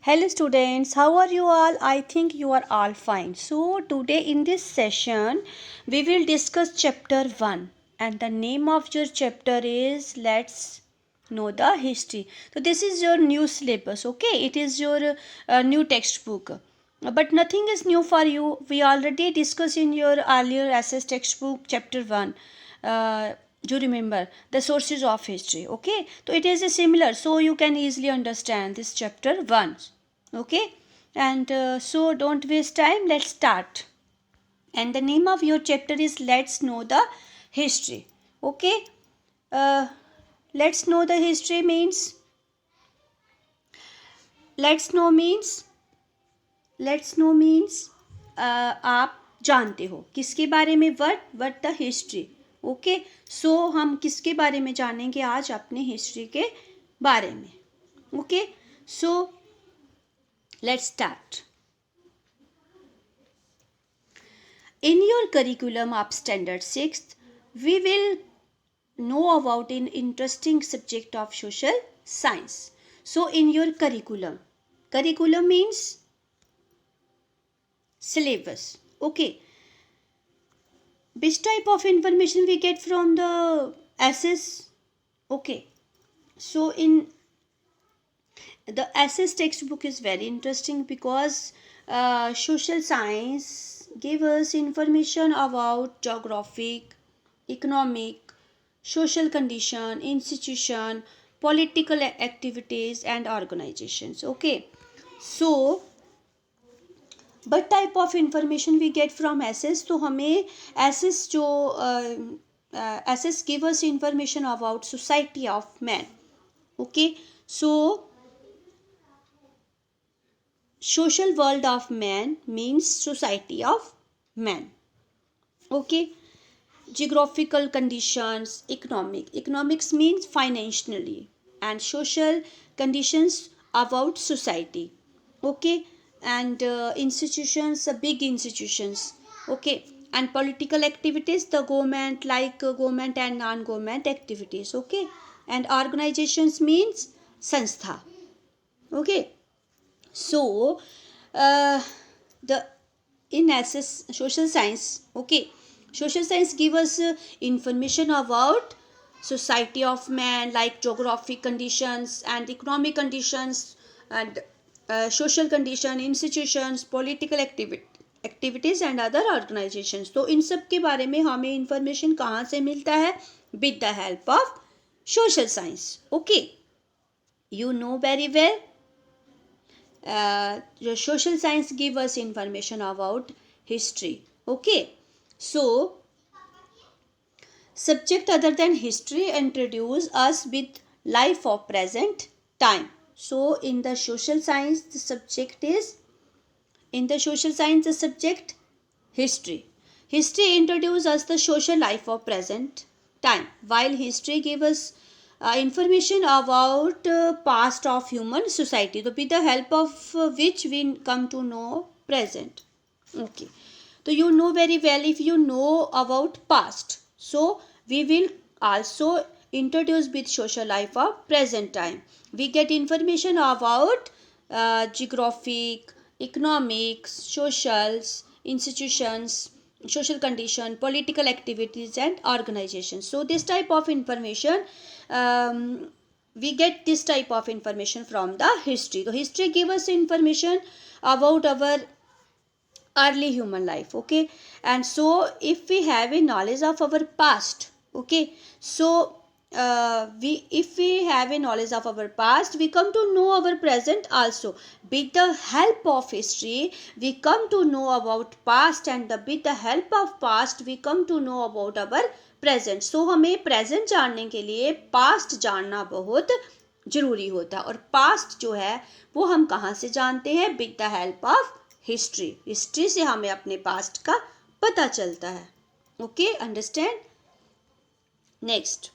Hello students, how are you all? I think you are all fine. So today in this session we will discuss chapter 1 and the name of your chapter is Let's Know the History. So this is your new syllabus, okay? It is your new textbook. But nothing is new for you. We already discussed in your earlier SS textbook chapter 1. Do you remember the sources of history? Okay, so it is a similar, so you can easily understand this chapter 1. Okay, and so don't waste time, let's start. And the name of your chapter is Let's Know the History. Okay, uh, let's know the history means, let's know means, let's no means आप जानते हो किसके बारे में, what the history. Okay, सो हम किसके बारे में जानेंगे आज, अपने हिस्ट्री के बारे में. Okay, so let's start. In your curriculum of standard 6th, we will know about an interesting subject of social science. So in your curriculum means syllabus. Okay, which type of information we get from the SS? Okay, so in the SS textbook is very interesting because social science give us information about geographic, economic, social condition, institution, political activities and organizations. Okay, so but type of information we get from essays. तो हमें essays जो essays give us information about society of man. Okay, so social world of man means society of man. Okay, geographical conditions, economics means financially, and social conditions about society. Okay, and institutions, big institutions. Okay, and political activities, the government, like government and non-government activities. Okay, and organizations means sanstha. Okay, so the in SS social science. Okay, social science give us information about society of man, like geographic conditions and economic conditions and social condition, institutions, political activities and other organizations. तो इन सब के बारे में हमें information कहाँ से मिलता है? With the help of social science. Okay, you know very well the social science give us information about history. Okay, so subject other than history introduce us with life of present time. So in the social science the subject is, in the social science the subject history introduce us the social life of present time, while history give us information about past of human society, so with the help of which we come to know present. Okay, so you know very well, if you know about past, so we will also introduce with social life of present time. We get information about geographic, economics, socials, institutions, social condition, political activities and organizations. So this type of information, we get this type of information from the history. So history give us information about our early human life. Okay, and so if we have a knowledge of our past, okay, so we if we have a knowledge of our past, we come to know our present also. With the help of history we come to know about past, and with the help of past we come to know about our present. So हमें present जानने के लिए past जानना बहुत जरूरी होता है, और past जो है वो हम कहाँ से जानते हैं? with the help of history से हमें अपने पास्ट का पता चलता है. Okay, understand. Next,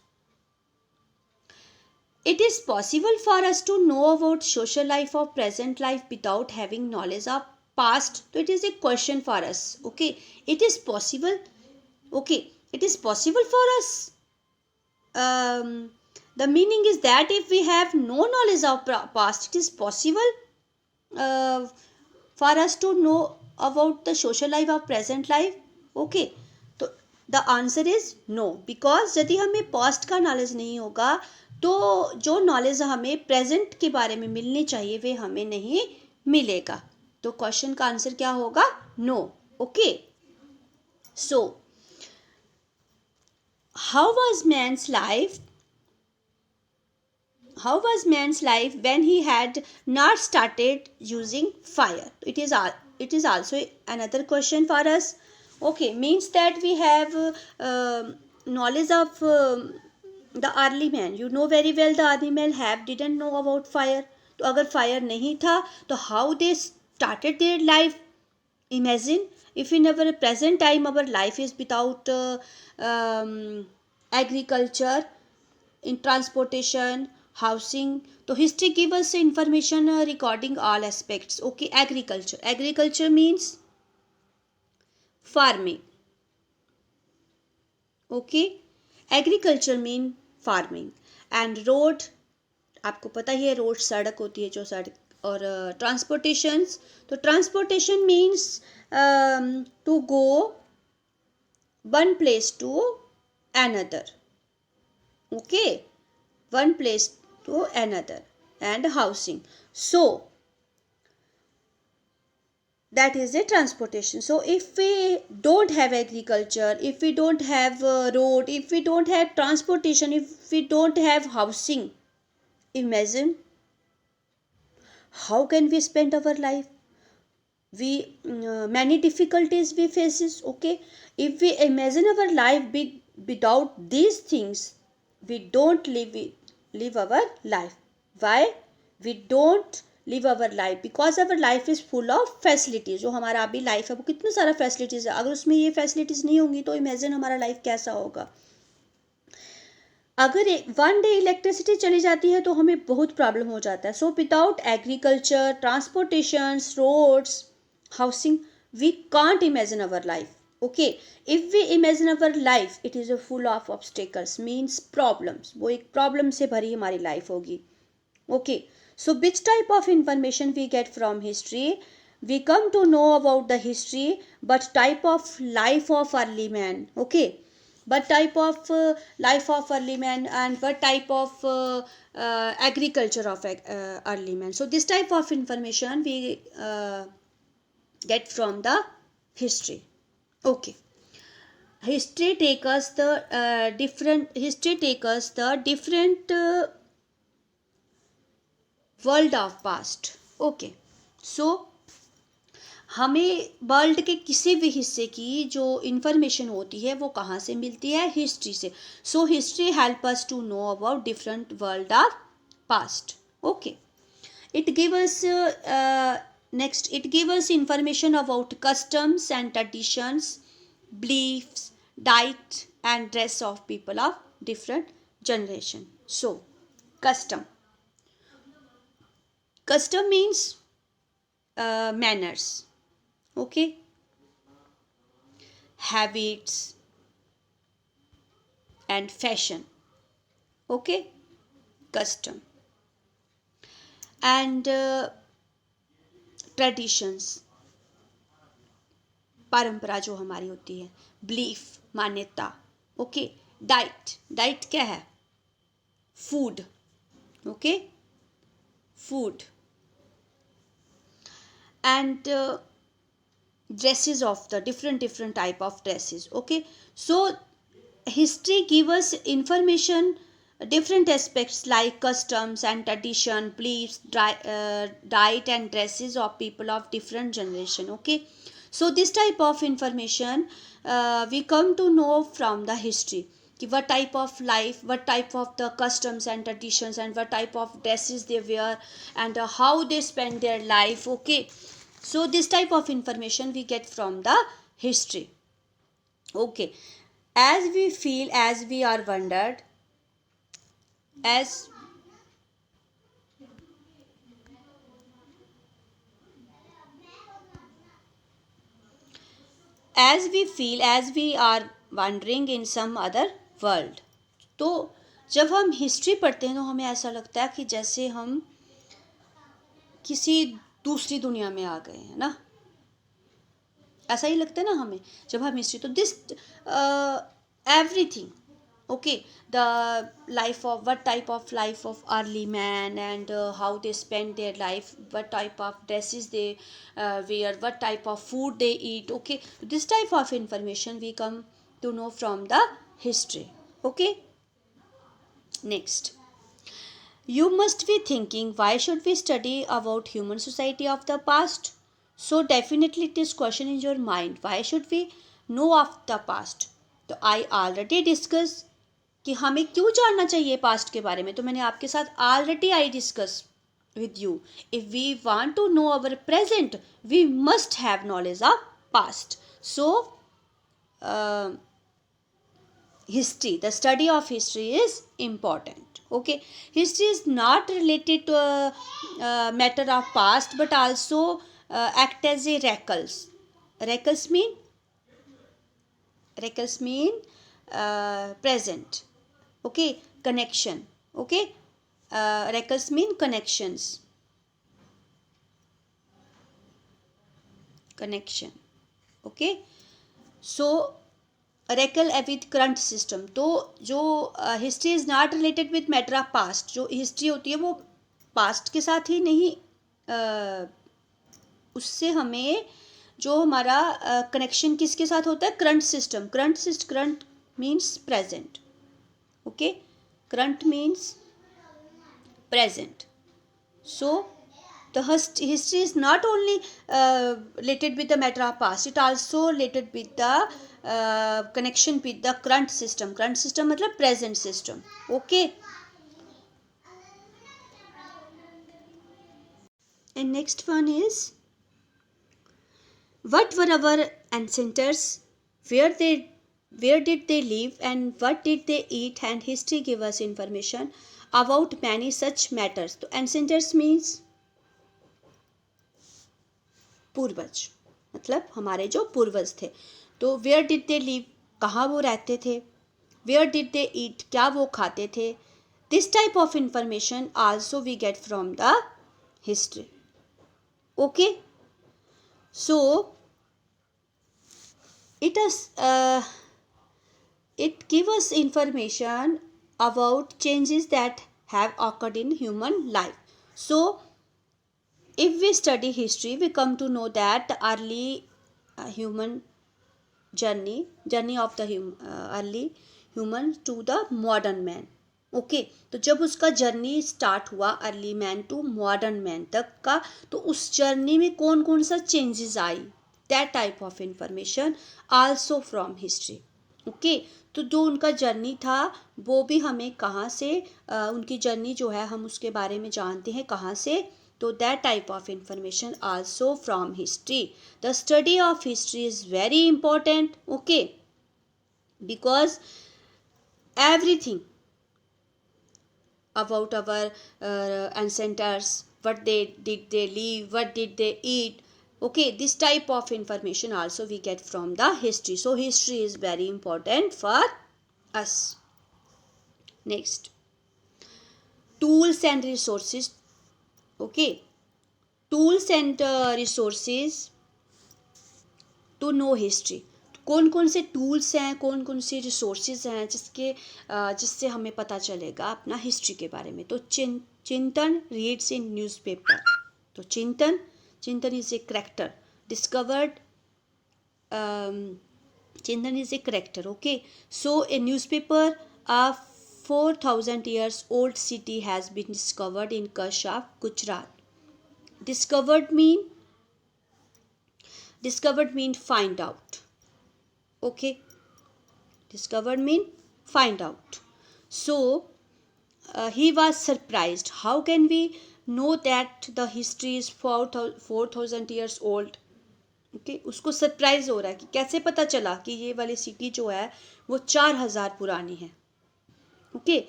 it is possible for us to know about social life or present life without having knowledge of past. So it is a question for us. Okay, it is possible. Okay, it is possible for us. The meaning is that if we have no knowledge of past, it is possible. for us to know about the social life or present life? Okay, तो the answer is no, because यदि हमें past का knowledge नहीं होगा तो जो knowledge हमें present के बारे में मिलनी चाहिए वे हमें नहीं मिलेगा. तो क्वेश्चन का आंसर क्या होगा? No. Okay, so how was man's life when he had not started using fire? It is also another question for us. Okay, means that we have knowledge of the early man. You know very well the early man didn't know about fire. तो अगर fire नहीं था तो how they started their life? Imagine if in our present time our life is without agriculture, in transportation, housing. So history gives us information regarding all aspects. Okay, agriculture means farming. Okay, agriculture mean farming. And road, आपको पता ही है road सड़क होती है, जो सड़क. और transportations, तो transportation means to go one place to another. Okay, one place to another. And housing, so that is a transportation. So if we don't have agriculture, if we don't have road, if we don't have transportation, if we don't have housing, imagine how can we spend our life? We many difficulties we faces. Okay, if we imagine our life without these things, we don't live our life. Why we don't live our life? Because our life is full of facilities. जो हमारा अभी life है वो कितना सारा facilities है. अगर उसमें ये फैसिलिटीज़ नहीं होंगी तो इमेजिन हमारा लाइफ कैसा होगा. अगर वन डे इलेक्ट्रिसिटी चली जाती है तो हमें बहुत प्रॉब्लम हो जाता है. So without agriculture, transportation, roads, housing, we can't imagine our life. Okay, if we imagine our life, it is a full of obstacles, means problems. वो एक प्रॉब्लम से भरी हमारी लाइफ होगी. Okay, so which type of information we get from history? We come to know about the history, but type of life of early man. Okay, what type of life of early man, and what type of agriculture of early man. So this type of information we get from the history. Okay, history take us the different world of past. Okay, so हमें world के किसी भी हिस्से की जो information होती है वो कहाँ से मिलती है? हिस्ट्री से. So history help us to know about different world of past. Okay, it give us next, it give us information about customs and traditions, beliefs, diet and dress of people of different generation. So custom means manners. Okay, habits and fashion. Okay, custom and traditions, परंपरा जो हमारी होती है. Belief, मान्यता. Okay, diet क्या है? Food. Okay, food. And dresses of the different type of dresses. Okay, so history give us information different aspects like customs and tradition, beliefs, diet and dresses of people of different generation. Okay, so this type of information we come to know from the history. What type of life, what type of the customs and traditions, and what type of dresses they wear, and how they spend their life. Okay, so this type of information we get from the history. Okay, as we feel, as we are wondered, as we are wandering in some other world. तो जब हम history पढ़ते हैं तो हमें ऐसा लगता है कि जैसे हम किसी दूसरी दुनिया में आ गए हैं ना, ऐसा ही लगता है ना हमें जब हम हिस्ट्री, तो this everything, okay, the life of, what type of life of early man, and how they spend their life, what type of dresses they wear, what type of food they eat, okay, this type of information we come to know from the history. Okay, next, you must be thinking, why should we study about human society of the past? So definitely this question in your mind, why should we know of the past? तो I already discussed कि हमें क्यों जानना चाहिए past के बारे में, तो मैंने आपके साथ already I discuss with you. If we want to know our present, we must have knowledge of past. So uh, history, the study of history is important. Okay, history is not related to a matter of past, but also act as a records. Records mean present. Okay, connection. Okay, records mean connection. Okay, so recall with current system, तो जो history is not related with matter of past, जो history होती है वो past के साथ ही नहीं, उससे हमें जो हमारा कनेक्शन किसके साथ होता है, current system. Current means present. Okay, current means present. So the history is not only related with the matter of past, it also related with the connection with the current system. Current system मतलब present system. Okay, and next one is, what were our ancestors, where did they live, and what did they eat, and history give us information about many such matters. तो ancestors means पूर्वज, मतलब हमारे जो पूर्वज थे. तो where did they live, कहाँ वो रहते थे. वेयर डिड दे ईट, क्या वो खाते थे. This type of information also we get from the history. Okay, so it give us information about changes that have occurred in human life. So if we study history, we come to know that the early human journey of the early human to the modern man. Okay, तो जब उसका journey start हुआ early man to modern man तक का, तो उस journey में कौन कौन सा चेंजेस आई, that type of information also from history. Okay, तो जो उनका जर्नी था वो भी हमें कहाँ से, उनकी जर्नी जो है हम उसके बारे में जानते हैं कहाँ से, तो that type of information also from history. The study of history is very important. Okay, because everything about our ancestors, what did they live, what did they eat, okay, this type of information also we get from the history. So history is very important for us. Next, tools and resources. Okay, tools and resources to know history. कौन कौन से tools हैं, कौन कौन से resources हैं जिससे हमें पता चलेगा अपना हिस्ट्री के बारे में. तो चिंतन रीड्स इन न्यूज़पेपर. तो चिंतन इज ए करेक्टर डिस्कवर्ड. चिंतन is a character. Okay, so A newspaper of 4000 years old city has been discovered in Kutch of Gujarat. Discovered mean find out. Okay, discovered mean find out. So he was surprised. How can we know that the history is 4000 years old? Okay, उसको surprise हो रहा है कि कैसे पता चला कि ये वाली सिटी जो है वो 4000 पुरानी है. Okay,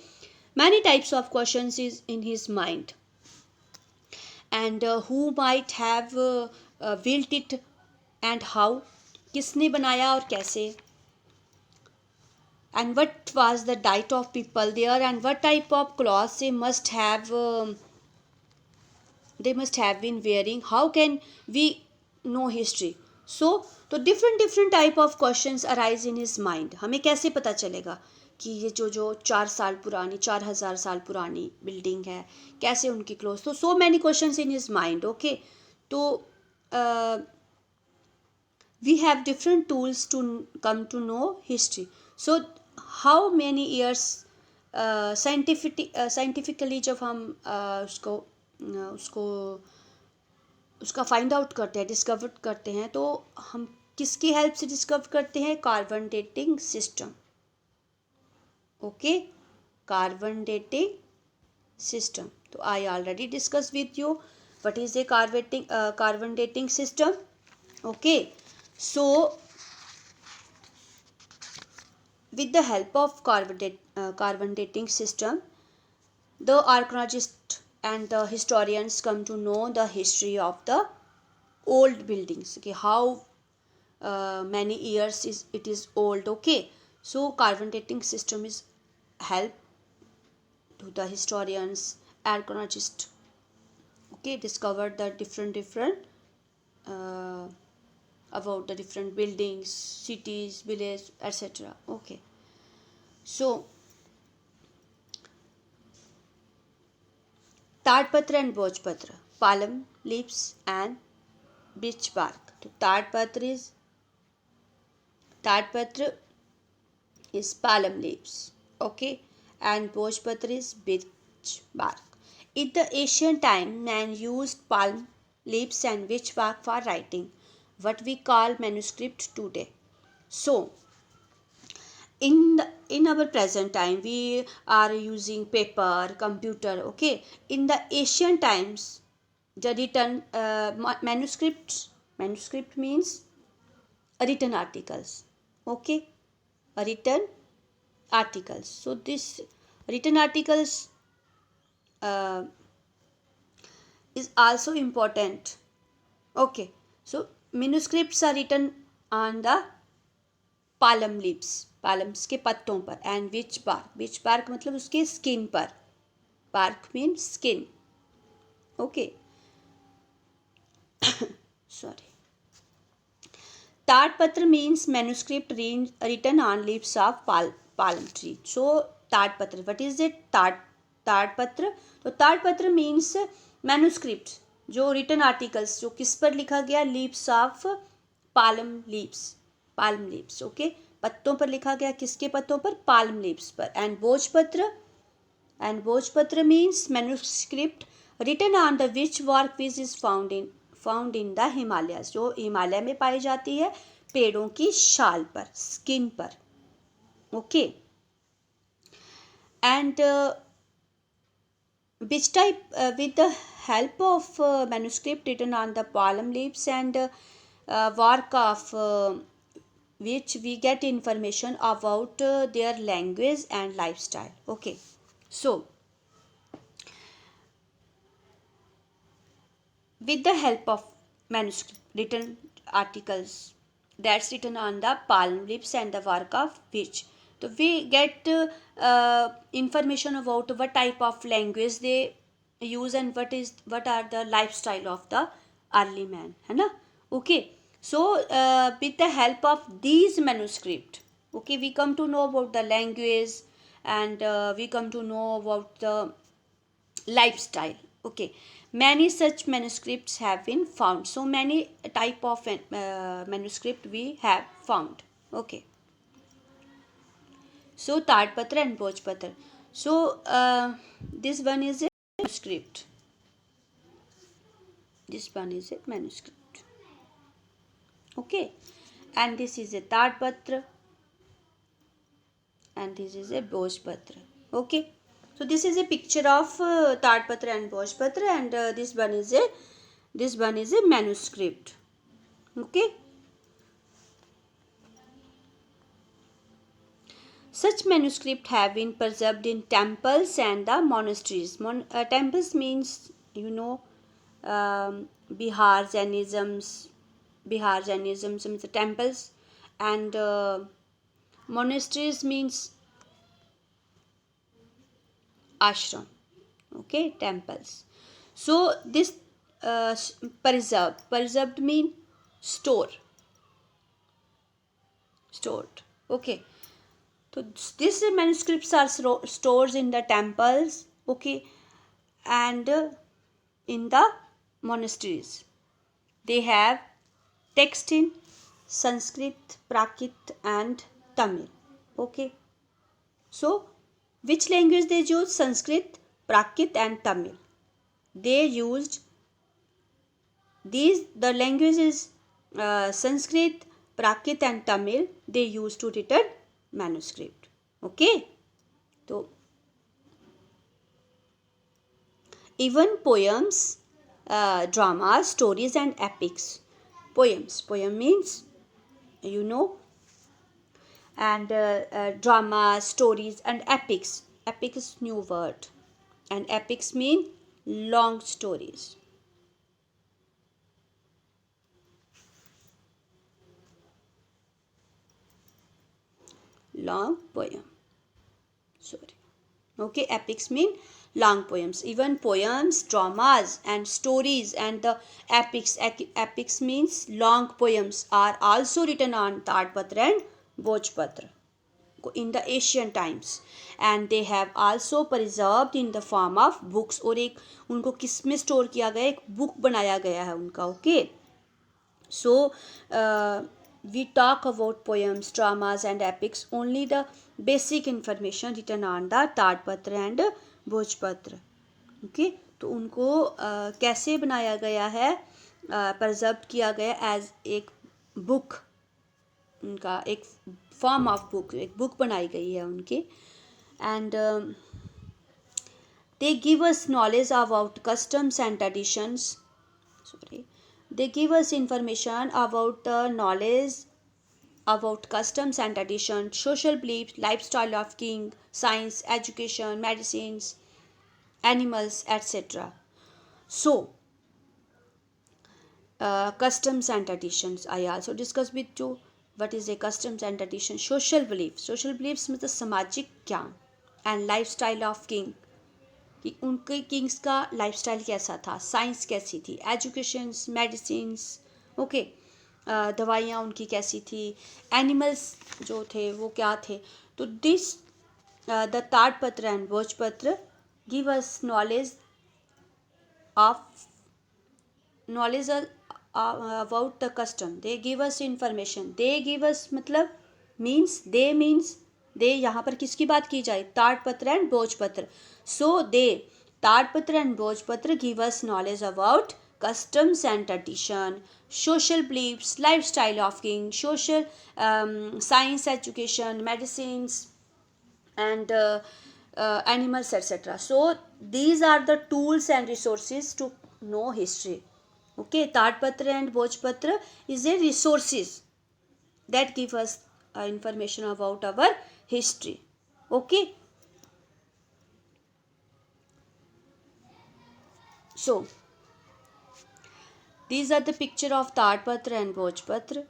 many types of questions is in his mind, and who might have built it and how, किसने बनाया और कैसे, and what was the diet of people there, and what type of clothes they must have they must have been wearing. How can we know history? So तो different different type of questions arise in his mind. हमें कैसे पता चलेगा कि ये जो जो 4 साल पुरानी 4000 साल पुरानी बिल्डिंग है, कैसे उनकी क्लोज. तो so many questions in his mind. Okay, तो we have different tools to come to know history. So how many years scientifically जब हम उसको उसका फाइंड आउट करते हैं, डिस्कवर करते हैं, तो हम किसकी हेल्प से डिस्कवर करते हैं? Carbon dating system. Okay, carbon dating system. तो I already discuss with you what is a carbon dating system. Okay, so with the help of carbon dating system, the archaeologists and the historians come to know the history of the old buildings. Okay, how many years it is old. Okay, so carbon dating system is help to the historians, archaeologists. Okay, discover the different about the different buildings, cities, villages, etc. Okay, so ताड़पत्र and भोजपत्र, palm leaves and beech bark. तो ताड़पत्र is palm leaves. Okay, and भोजपत्र is beech bark. In the ancient time, man used palm leaves and beech bark for writing, what we call manuscript today. So in our present time we are using paper, computer. Okay, in the ancient times the written manuscript means written articles. Okay, written articles. So this written articles is also important. Okay, so manuscripts are written on the palm leaves, palms के पत्तों पर, and beech bark मतलब उसके skin पर. bark means skin. Okay, sorry. ताड़पत्र means manuscript written on leaves of palm tree. So ताड़पत्र, what is it? ताड़पत्र. तो ताड़पत्र means manuscript, जो written articles जो किस पर लिखा गया? leaves of palm leaves. Okay, पत्तों पर लिखा गया. किसके पत्तों पर? पाल्म लीव्स पर. And bhojpatra means manuscript written on the which work which is found in the Himalayas, जो हिमालय में पाई जाती है पेड़ों की शाल पर, स्किन पर. Okay, and which type with the help of manuscript written on the palm leaves and work of which we get information about their language and lifestyle. Okay, so with the help of manuscript written articles that's written on the palm leaves and the work of which, so we get information about what type of language they use and what are the lifestyle of the early man, है ना. Okay, so with the help of these manuscript, okay, we come to know about the language and we come to know about the lifestyle. Okay, many such manuscripts have been found. So many type of manuscript we have found. Okay, so ताड़पत्र and भोजपत्र. So this one is a manuscript. This one is a manuscript. Okay, and this is a ताड़पत्र and this is a भोजपत्र. Okay, so this is a picture of ताड़पत्र and भोजपत्र, and this one is a manuscript. Okay, such manuscripts have been preserved in temples and the monasteries. Temples means, you know, Bihar Jainisms means the temples, and monasteries means ashram. Okay, temples. So this preserved mean stored. Okay, so these manuscripts are stored in the temples, okay, and in the monasteries. They have text in Sanskrit, Prakrit and Tamil. Okay, so which language they use? Sanskrit, Prakrit and Tamil. They used the languages Sanskrit, Prakrit and Tamil. They used to written manuscript. Okay, so even poems, dramas, stories and epics. Poem means, you know, and dramas, stories and epics. Epic is new word, and epics mean long stories. Long poem. Sorry. Okay, epics mean long poems. Even poems, dramas and stories and the epics means long poems are also written on Tadpatra and Bhojpatra in the ancient times, and they have also preserved in the form of books. और एक उनको किस में store किया गया, एक book बनाया गया है उनका. Okay, so we talk about poems, dramas and epics, only the basic information written on the ताड़पत्र and भोजपत्र. ओके, तो उनको कैसे बनाया गया है, preserved किया गया एज एक बुक, उनका एक फॉर्म ऑफ बुक, एक बुक बनाई गई है उनके. And they give us knowledge about customs and traditions. Sorry, they give us information about knowledge about customs and traditions, social beliefs, lifestyle of king, science, education, medicines, animals, etc. So customs and traditions I also discuss with you. What is a customs and tradition? Social beliefs मतलब सामाजिक ज्ञान, and lifestyle of king, कि उनके Kings का lifestyle कैसा था, science कैसी थी, एजुकेशन, मेडिसिन्स, ओके, दवाइयाँ उनकी कैसी थी, एनिमल्स जो थे वो क्या थे. तो दिस द ताड़पत्र एंड भोजपत्र give us knowledge about the custom. They give us information. They give us मतलब means they यहाँ पर किसकी बात की जाए, ताड़पत्र एंड भोजपत्र. So they, ताड़पत्र and भोजपत्र, give us knowledge about customs and tradition, social beliefs, lifestyle of king, social science, education, medicines and animals, etc. So these are the tools and resources to know history. Okay, Tadpatra and Bhojpatra is a resources that give us information about our history. Okay, so these are the picture of Tadpatra and Bhojpatra.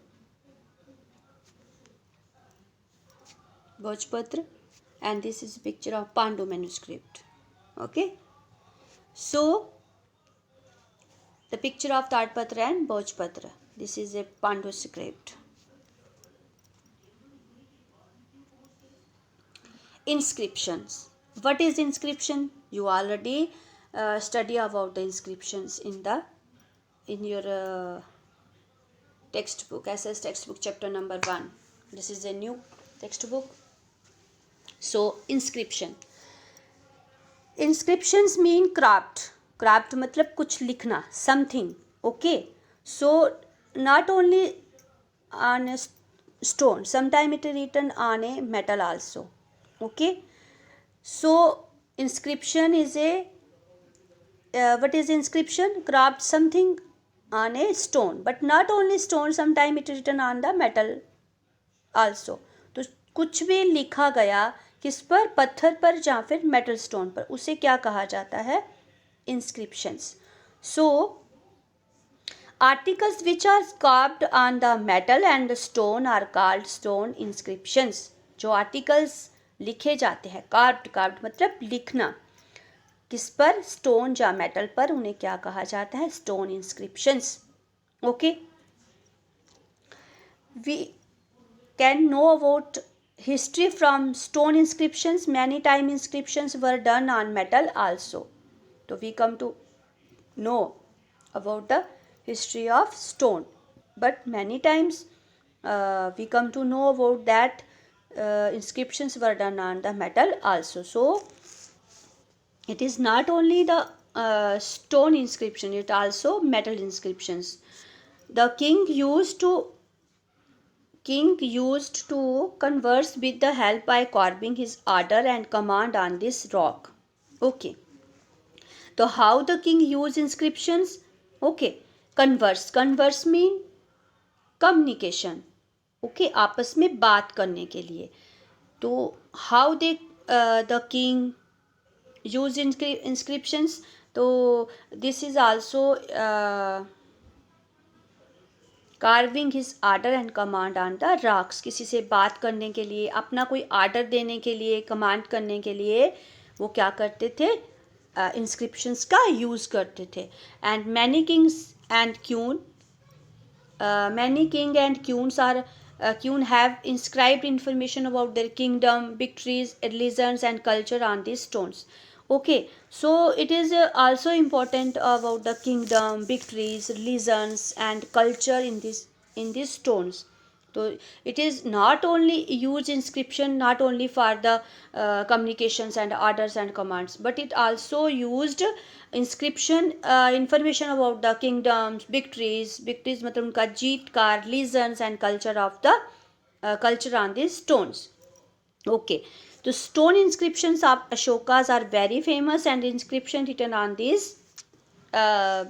And this is a picture of Pandu manuscript. Okay, so the picture of Tadpatra and Bhojpatra. This is a Pandu script. Inscriptions. What is inscription? You already study about the inscriptions in your textbook, SS textbook, chapter number 1. This is a new textbook. So inscriptions mean craft मतलब कुछ लिखना, something. Okay, so not only on a stone, sometimes it is written on a metal also. Okay, so inscription is a what is inscription? Craft something on a stone, but not only stone, sometimes it is written on the metal also. तो कुछ भी लिखा गया किस पर, पत्थर पर या फिर मेटल स्टोन पर, उसे क्या कहा जाता है, inscriptions. So articles which are carved on the metal and stone are called stone inscriptions. जो आर्टिकल्स लिखे जाते हैं, कार्व्ड मतलब लिखना, किस पर, स्टोन या मेटल पर, उन्हें क्या कहा जाता है, stone inscriptions. Okay, we can know about history from stone inscriptions. Many time inscriptions were done on metal also. So we come to know about the history of stone, but many times we come to know about that inscriptions were done on the metal also. So it is not only the stone inscription, it also metal inscriptions. The king used to converse with the help by carving his order and command on this rock. Okay. So how the king used inscriptions? Okay. Converse mean communication. Okay, आपस में बात करने के लिए. तो how they the king used inscriptions? तो this is also carving his order and command on the rocks. किसी से बात करने के लिए, अपना कोई आर्डर देने के लिए, कमांड करने के लिए वो क्या करते थे, इंस्क्रिप्शंस का यूज़ करते थे. And many kings and queen, many king and queens are queen have inscribed information about their kingdom, victories, religions and culture on this stones. Okay, so it is also important about the kingdom, victories, religions and culture in these stones. So it is not only used inscription, not only for the communications and orders and commands, but it also used inscription information about the kingdoms, victories मतलब उनका जीत का, religions and culture of the culture on these stones. Okay, the stone inscriptions of Ashokas are very famous, and inscription written on uh,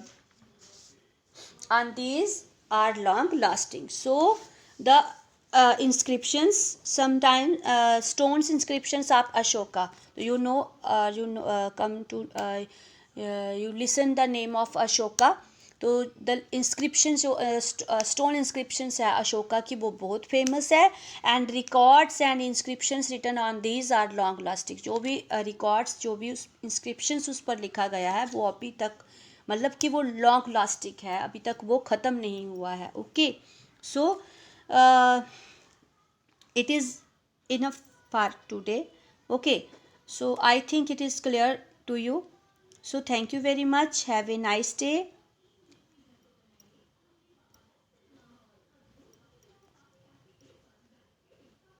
these are long lasting. So the inscriptions, sometimes stones inscriptions of Ashoka, come to you listen the name of Ashoka. तो the inscription जो stone inscriptions है अशोका की वो बहुत famous है. And records and inscriptions written on these are long lasting. जो भी records, जो भी इंस्क्रिप्शंस उस पर लिखा गया है वो अभी तक, मतलब कि वो लॉन्ग लास्टिक है, अभी तक वो ख़त्म नहीं हुआ है. Okay, so it is enough for today. Okay, so I think it is clear to you. So thank you very much. Have a nice day.